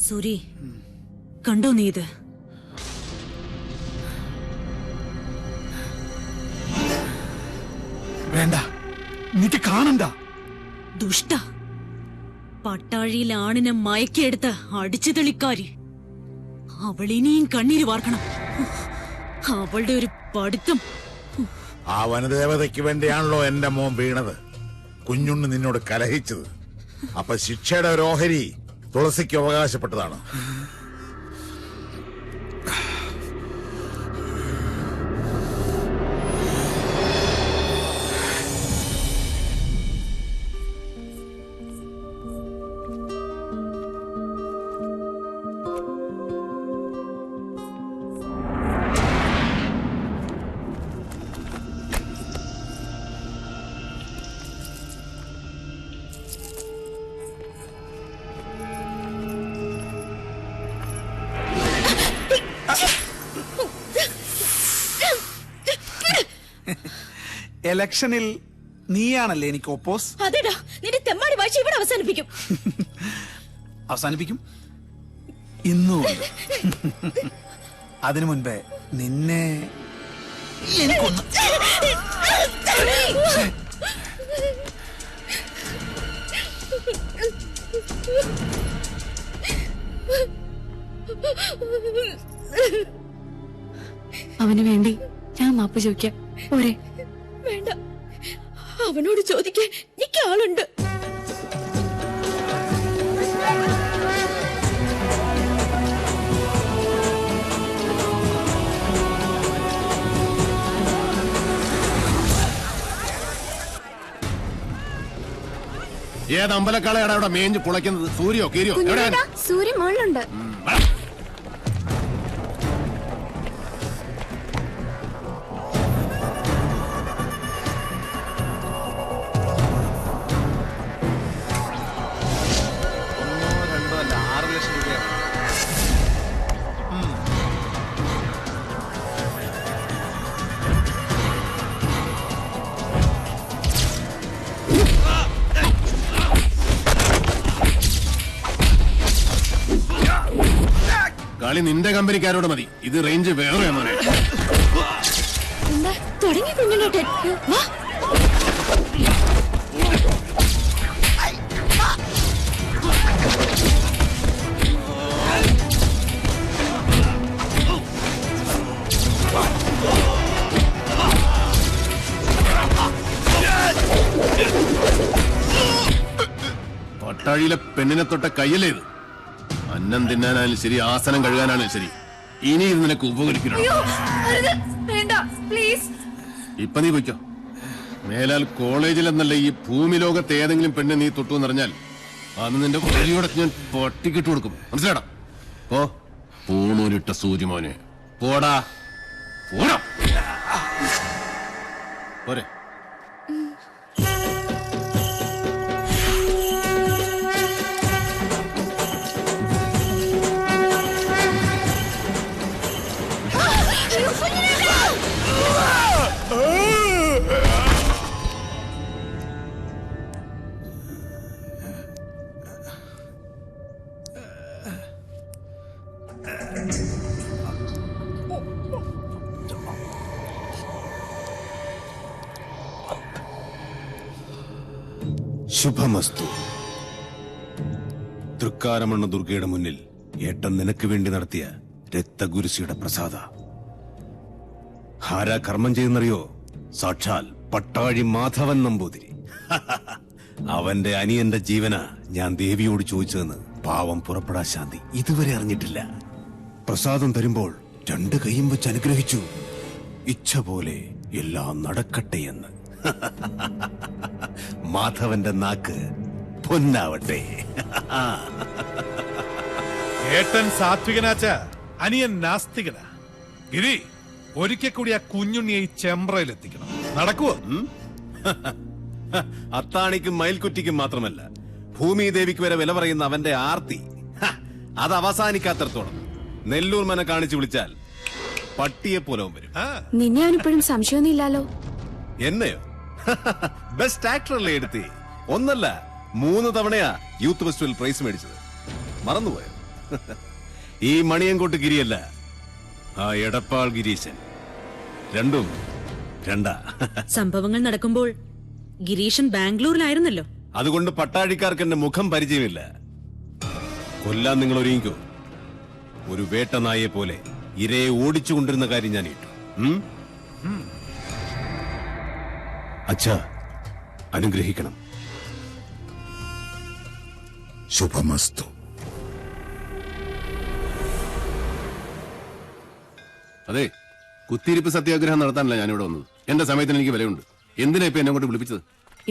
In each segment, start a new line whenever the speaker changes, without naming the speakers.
സൂരി, കണ്ടോ നീ ഇത്?
വേണ്ട, നീക്ക് കാണണ്ട.
ദുഷ്ട, പട്ടാഴിയിൽ ആണിനെ മയക്കിയെടുത്ത് അടിച്ചു തെളിക്കാരി. അവളിനിയും കണ്ണീര് വാർക്കണം. അവളുടെ ഒരു പഠിത്തം.
ആ വനദേവതയ്ക്ക് വേണ്ടിയാണല്ലോ എന്റെ മോൻ വീണത്. കുഞ്ഞുണ്ണി നിന്നോട് കലഹിച്ചത്. അപ്പൊ ശിക്ഷയുടെ ഒരു ഓഹരി തുളസിക്ക് അവകാശപ്പെട്ടതാണ്.
ഇലക്ഷനിൽ നീയാണല്ലേ എനിക്ക് ഒപ്പോസ്?
അതെടാ, നിന്റെ തെമ്മാടി വാഴ്ച ഇവിടെ അവസാനിപ്പിക്കും.
അവസാനിപ്പിക്കും ഇന്നുകൊണ്ട്. അതിനു മുൻപേ നിന്നെ എനിക്കൊന്ന്
അവന് വേണ്ടി ഞാൻ മാപ്പ് ചോദിക്കാം. പോരെ?
വേണ്ട, അവനോട് ചോദിക്കാൻ എനിക്ക് ആളുണ്ട്.
ഏത് അമ്പലക്കാളയാണ് അവിടെ മേഞ്ഞ് പുളയ്ക്കുന്നത്? സൂര്യോ കീരിയോ?
സൂര്യ മുകളിലുണ്ട്.
കളി നിന്റെ കമ്പനിക്കാരോട് മതി. ഇത് റേഞ്ച് വേറെ മോനെ.
തുടങ്ങി കുഞ്ഞിനോട്ടെ.
പട്ടാഴിയിലെ പെണ്ണിനെ തൊട്ട കയ്യല്ലേ ഇത്? അന്നം തിന്നാനായാലും ശരി, ആസനം കഴുകാനാണെങ്കിലും ശരി, ഇനി ഇത് നിനക്ക് ഉപകരിക്കണം. ഇപ്പൊ നീ പൊയ്ക്കോ. മേലാൽ കോളേജിലെന്നല്ല ഈ ഭൂമി ലോകത്ത് ഏതെങ്കിലും പെണ്ണ് നീ തൊട്ടു എന്നറിഞ്ഞാൽ അന്ന് നിന്റെ വഴിയോടെ ഞാൻ പട്ടിക്കിട്ട് കൊടുക്കും. മനസ്സിലാടാ? ഓ പൂണൂരിട്ട സൂര്യമോനെ, പോടാ പോടാ. പോരെ?
ശുഭമസ്തു. തൃക്കാരമണ്ണ ദുർഗയുടെ മുന്നിൽ ഏട്ടൻ നിനക്ക് വേണ്ടി നടത്തിയ രക്തഗുരുസിയുടെ പ്രസാദ. ആരാ കർമ്മം ചെയ്യുന്നറിയോ? സാക്ഷാൽ പട്ടാഴി മാധവൻ നമ്പൂതിരി. അവന്റെ അനിയന്റെ ജീവന ഞാൻ ദേവിയോട് ചോദിച്ചതെന്ന് പാവം പുറപ്പെടാ ശാന്തി ഇതുവരെ അറിഞ്ഞിട്ടില്ല. പ്രസാദം തരുമ്പോൾ 2 കൈയും വെച്ച് അനുഗ്രഹിച്ചു. ഇച്ഛ പോലെ എല്ലാം നടക്കട്ടെ എന്ന്. മാധവന്റെ നാക്ക് പൊന്നാവട്ടെ.
ഏട്ടൻ സാത്വികനാച്ച, അനിയൻ നാസ്തികനാ. ഗിരി, ഒരിക്കൽ കൂടി ആ കുഞ്ഞുണ്ണിയെ ഈ ചെമ്പ്രയിലെത്തിക്കണം. നടക്കുവോ?
അത്താണിക്കും മയിൽക്കുറ്റിക്കും മാത്രമല്ല, ഭൂമിദേവിക്ക് വരെ വില പറയുന്ന അവന്റെ ആർത്തി അത് അവസാനിക്കാത്തടത്തോളം നെല്ലൂർ മന കാണിച്ചു വിളിച്ചാൽ പട്ടിയെ പോലവും വരും.
നിന്നെ അവനിപ്പോഴും സംശയമൊന്നും ഇല്ലാലോ?
എന്നെയോ? ബെസ്റ്റ് ആക്ടറല്ലേ എടുത്തി? 1 അല്ല 3 തവണയാ യൂത്ത് ഫെസ്റ്റിവൽ പ്രൈസ് മേടിച്ചത്. മറന്നുപോയോ? ഈ മണിയൻകോട്ട് ഗിരിയല്ല, ആ എടപ്പാൾ ഗിരീശൻ. രണ്ടും രണ്ടാ.
സംഭവങ്ങൾ നടക്കുമ്പോൾ ഗിരീഷൻ ബാംഗ്ലൂരിലായിരുന്നല്ലോ.
അതുകൊണ്ട് പട്ടാഴിക്കാർക്ക് എന്റെ മുഖം പരിചയമില്ല. കൊല്ലാൻ നിങ്ങൾ ഒരുങ്ങിക്കോ. ഒരു വേട്ടനായെ പോലെ ഇരയെ ഓടിച്ചുകൊണ്ടിരുന്ന കാര്യം ഞാൻ ഇട്ടു. അച്ഛാ, അനുഗ്രഹിക്കണം.
ശുഭമസ്തു.
അതെ, കുത്തിയിരിപ്പ് സത്യാഗ്രഹം നടത്താനല്ല ഞാനിവിടെ വന്നത്. എന്റെ സമയത്തിന് എനിക്ക് വിലയുണ്ട്. എന്തിനാ ഇപ്പൊ എന്നെ കൊണ്ട് വിളിപ്പിച്ചത്?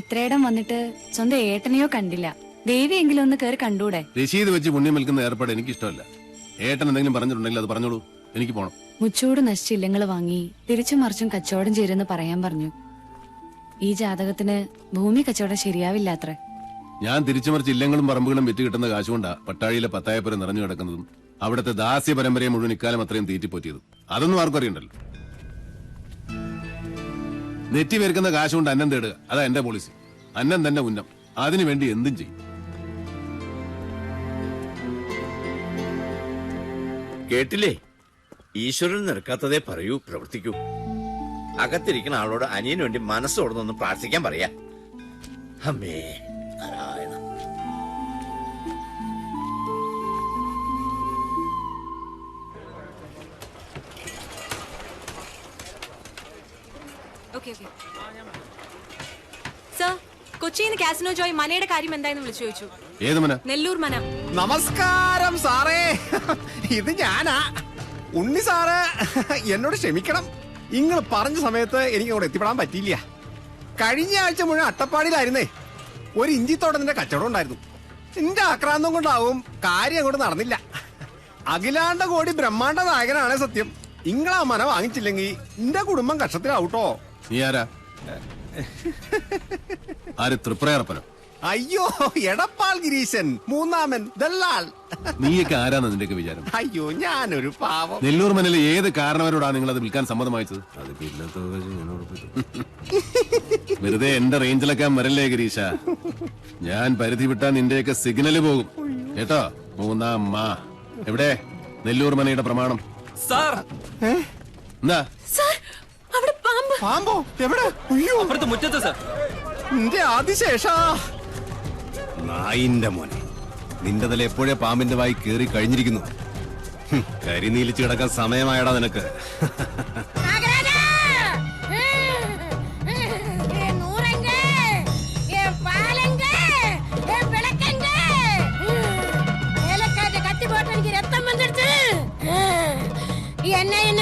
ഇത്രയിടം വന്നിട്ട് സ്വന്തം ഏട്ടനെയോ കണ്ടില്ല. ദേവിയെങ്കിലും ഒന്ന് കയറി കണ്ടൂടെ?
രശീത് വെച്ച് പുണ്യം വിൽക്കുന്ന ഏർപ്പാട് എനിക്ക് ഇഷ്ടമല്ല. ഏട്ടൻ എന്തെങ്കിലും പറഞ്ഞിട്ടുണ്ടെങ്കിൽ അത് പറഞ്ഞോളൂ, എനിക്ക് പോണം.
മുച്ചൂട് നശിച്ച ഇല്ലങ്ങൾ വാങ്ങി തിരിച്ചും മറിച്ചും കച്ചവടം ചെയ്തെന്ന് പറയാൻ പറഞ്ഞു. ഈ ജാതകത്തിന് ഭൂമി കച്ചവടം ശരിയാവില്ല അത്രേ.
ഞാൻ തിരിച്ചുമറിച്ച് ഇല്ലങ്ങളും പറമ്പുകളും വിറ്റ് കിട്ടുന്ന കാശുകൊണ്ടാ പട്ടാഴിയിലെ പത്തായപ്പുര നിറഞ്ഞു കിടക്കുന്നതും അവിടുത്തെ ദാസ്യ പരമ്പരയെ മുഴുവൻ ഇക്കാലം അത്രയും തീറ്റിപ്പോറ്റിയതും. അതൊന്നും ആർക്കും അറിയണ്ടല്ലോ. നെറ്റി പേർക്കുന്ന കാശുകൊണ്ട് അന്നം തേടുക, അതാ എന്റെ പോളിസി. അന്നം തന്നെ ഉന്നം, അതിനുവേണ്ടി എന്തും ചെയ്യും.
കേട്ടില്ലേ? ഈശ്വരൻ നിൽക്കാത്തതേ പറയൂ, പ്രവർത്തിക്കൂ. അകത്തിരിക്കുന്ന ആളോട് അനിയന് വേണ്ടി മനസ്സോടൊന്ന് പ്രാർത്ഥിക്കാൻ പറയാ. അമ്മേ നാരായണ.
സർ, കൊച്ചിയിൽ നിന്ന് കാസിനോ ജോയ് മനയുടെ കാര്യം എന്തായെന്ന് വിളിച്ചു ചോദിച്ചു.
ഏത് മന?
നെല്ലൂർ മന.
നമസ്കാരം സാറേ, ഇത് ഞാനാ ഉണ്ണി സാറ്. എന്നോട് ക്ഷമിക്കണം, നിങ്ങൾ പറഞ്ഞ സമയത്ത് എനിക്ക് അവിടെ എത്തിപ്പെടാൻ പറ്റിയില്ല. കഴിഞ്ഞ ആഴ്ച മുഴുവൻ അട്ടപ്പാടിയിലായിരുന്നേ. ഒരു ഇഞ്ചിത്തോട്ടത്തിന്റെ കച്ചവടം ഉണ്ടായിരുന്നു. എന്റെ ആക്രാന്തം കൊണ്ടാവും കാര്യം അങ്ങോട്ട് നടന്നില്ല. അഖിലാണ്ട കോടി ബ്രഹ്മാണ്ട നായകനാണ് സത്യം. ഇങ്ങളാ മന വാങ്ങിച്ചില്ലെങ്കിൽ എന്റെ കുടുംബം കഷ്ടത്തിലാവൂട്ടോ.
നീ ആരാ? ആര്? തൃപ്രയർപ്പനോ?
അയ്യോ, എടപ്പാൾ ഗിരീശൻ, മൂന്നാമൻ ദല്ലാൾ.
നീയൊക്കെ ആരാന്ന് നിന്റെയൊക്കെ വിചാരം?
അയ്യോ, ഞാനൊരു പാവം.
നെല്ലൂർ മനയിലെ ഏത് കാരണവരോടാണ് നിങ്ങൾ അത് വിൽക്കാൻ സമ്മതം വായിച്ചത്? വെറുതെ എന്റെ റേഞ്ചിലൊക്കെ വരല്ലേ ഗിരീശ. ഞാൻ പരിധി വിട്ടാ നിന്റെയൊക്കെ സിഗ്നല് പോകും കേട്ടോ. മൂന്നാം മാ എവിടെ? നെല്ലൂർ മനയുടെ പ്രമാണം. എന്താ?
പാമ്പോ? എവിടെ? അയ്യോ,
അപ്പുറത്ത് മുറ്റത്ത് സാർ.
എന്റെ ആദിശേഷാ.
നായിന്റെ മോനെ, നിന്റെ തല എപ്പോഴേ പാമ്പിന്റെ വായി കേറി കഴിഞ്ഞിരിക്കുന്നു. കരിനീലിച്ച് കിടക്കാൻ സമയമായടാ നിനക്ക്.
என்ன